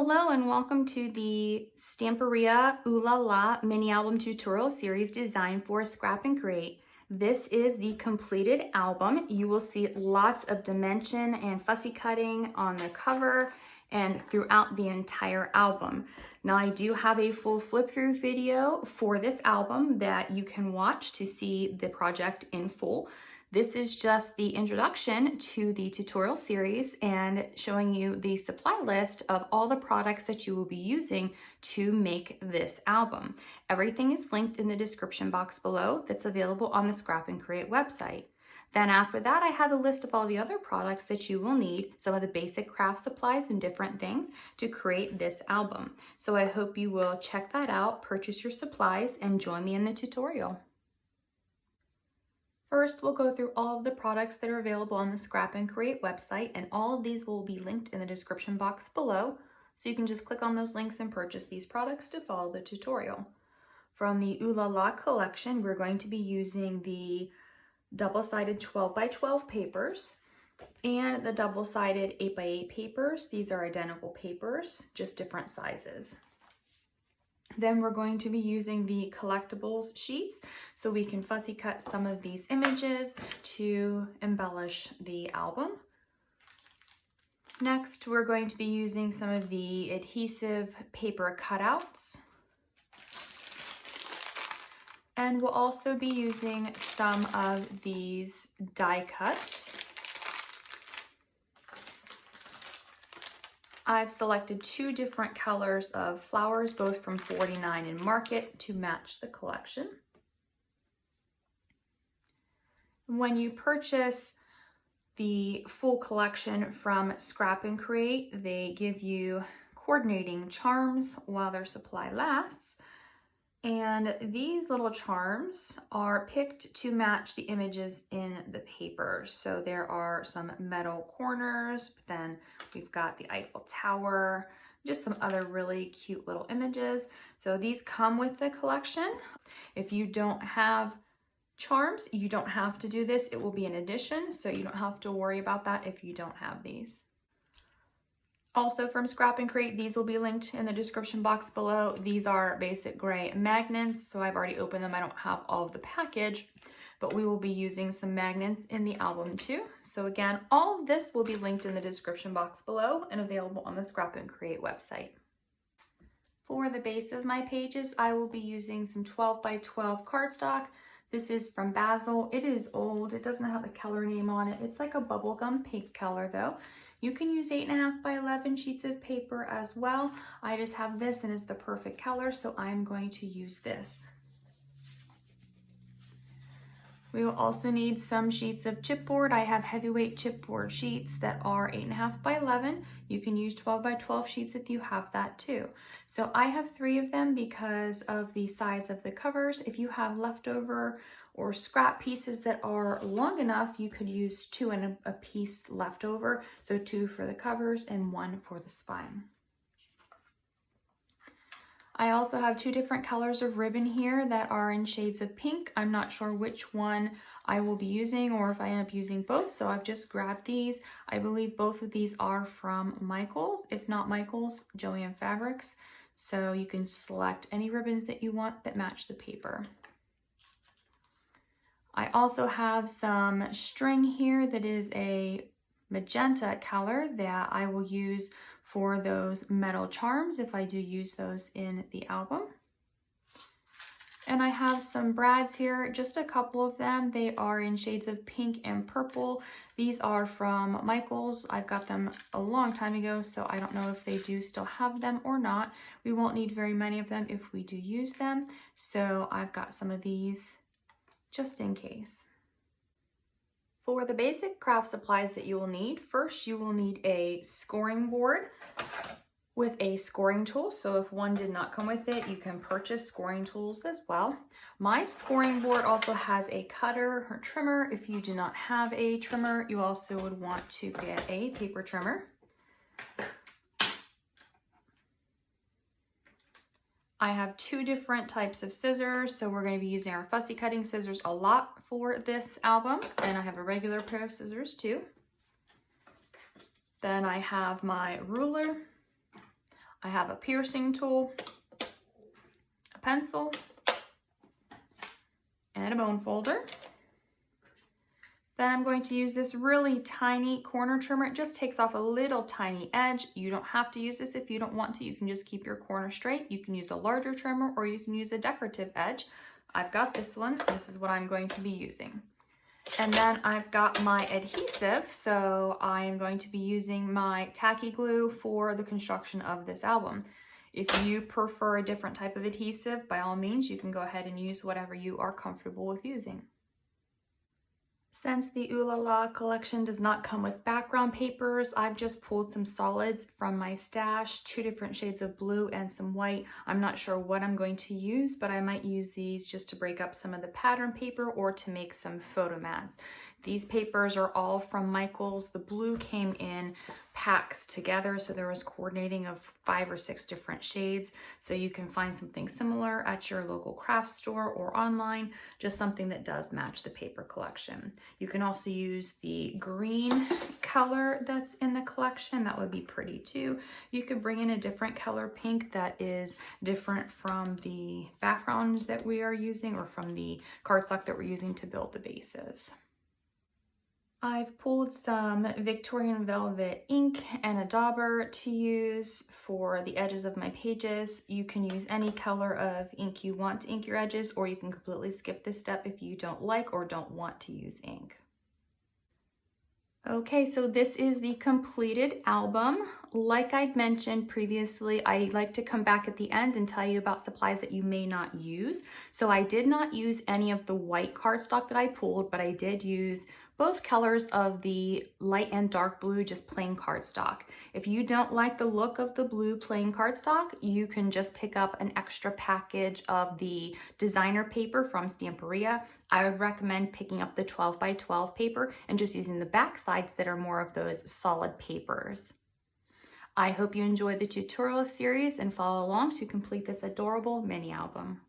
Hello and welcome to the Stamperia Ooh La La mini album tutorial series designed for Scrap and Create. This is the completed album. You will see lots of dimension and fussy cutting on the cover and throughout the entire album. Now I do have a full flip through video for this album that you can watch to see the project in full. This is just the introduction to the tutorial series and showing you the supply list of all the products that you will be using to make this album. Everything is linked in the description box below that's available on the Scrap and Create website. Then after that, I have a list of all the other products that you will need, some of the basic craft supplies and different things to create this album. So I hope you will check that out, purchase your supplies, and join me in the tutorial. First, we'll go through all of the products that are available on the Scrap and Create website, and all of these will be linked in the description box below, so you can just click on those links and purchase these products to follow the tutorial. From the Ooh La La collection, we're going to be using the double-sided 12x12 papers and the double-sided 8x8 papers. These are identical papers, just different sizes. Then we're going to be using the collectibles sheets so we can fussy cut some of these images to embellish the album. Next, we're going to be using some of the adhesive paper cutouts. And we'll also be using some of these die cuts. I've selected two different colors of flowers, both from 49 and Market, to match the collection. When you purchase the full collection from Scrap and Create, they give you coordinating charms while their supply lasts. And these little charms are picked to match the images in the paper. So there are some metal corners, but then we've got the Eiffel Tower, just some other really cute little images. So these come with the collection. If you don't have charms, you don't have to do this. It will be an addition, so you don't have to worry about that if you don't have these. Also from Scrap and Create, these will be linked in the description box below. These are basic gray magnets, so I've already opened them. I don't have all of the package, but we will be using some magnets in the album too. So again, all of this will be linked in the description box below and available on the Scrap and Create website. For the base of my pages, I will be using some 12x12 cardstock. This is from Basil. It is old. It doesn't have a color name on it. It's like a bubblegum pink color though. You can use 8.5x11 sheets of paper as well. I just have this and it's the perfect color, so I'm going to use this. We will also need some sheets of chipboard. I have heavyweight chipboard sheets that are 8.5x11. You can use 12x12 sheets if you have that too. So I have 3 of them because of the size of the covers. If you have leftover or scrap pieces that are long enough, you could use 2 and a piece left over. So 2 for the covers and 1 for the spine. I also have 2 different colors of ribbon here that are in shades of pink. I'm not sure which one I will be using or if I end up using both, so I've just grabbed these. I believe both of these are from Michaels. If not Michaels, Joann Fabrics. So you can select any ribbons that you want that match the paper. I also have some string here that is a magenta color that I will use for those metal charms if I do use those in the album. And I have some brads here, just a couple of them. They are in shades of pink and purple. These are from Michaels. I've got them a long time ago, so I don't know if they do still have them or not. We won't need very many of them if we do use them. So I've got some of these just in case. For the basic craft supplies that you will need, first you will need a scoring board with a scoring tool. So if one did not come with it, you can purchase scoring tools as well. My scoring board also has a cutter or trimmer. If you do not have a trimmer, you also would want to get a paper trimmer. I have 2 different types of scissors, so we're going to be using our fussy cutting scissors a lot for this album, and I have a regular pair of scissors too. Then I have my ruler. I have a piercing tool, a pencil, and a bone folder. Then I'm going to use this really tiny corner trimmer. It just takes off a little tiny edge. You don't have to use this if you don't want to. You can just keep your corner straight. You can use a larger trimmer or you can use a decorative edge. I've got this one. This is what I'm going to be using. And then I've got my adhesive. So I am going to be using my tacky glue for the construction of this album. If you prefer a different type of adhesive, by all means, you can go ahead and use whatever you are comfortable with using. Since the Ooh La La collection does not come with background papers, I've just pulled some solids from my stash, 2 different shades of blue and some white. I'm not sure what I'm going to use, but I might use these just to break up some of the pattern paper or to make some photo mats. These papers are all from Michaels. The blue came in packs together, so there was coordinating of 5 or 6 different shades. So you can find something similar at your local craft store or online, just something that does match the paper collection. You can also use the green color that's in the collection. That would be pretty too. You could bring in a different color pink that is different from the backgrounds that we are using or from the cardstock that we're using to build the bases. I've pulled some Victorian Velvet ink and a dauber to use for the edges of my pages. You can use any color of ink you want to ink your edges, or you can completely skip this step if you don't like or don't want to use ink. Okay, so this is the completed album. Like I'd mentioned previously, I like to come back at the end and tell you about supplies that you may not use. So I did not use any of the white cardstock that I pulled, but I did use both colors of the light and dark blue, just plain cardstock. If you don't like the look of the blue plain cardstock, you can just pick up an extra package of the designer paper from Stamperia. I would recommend picking up the 12 by 12 paper and just using the back sides that are more of those solid papers. I hope you enjoyed the tutorial series and follow along to complete this adorable mini album.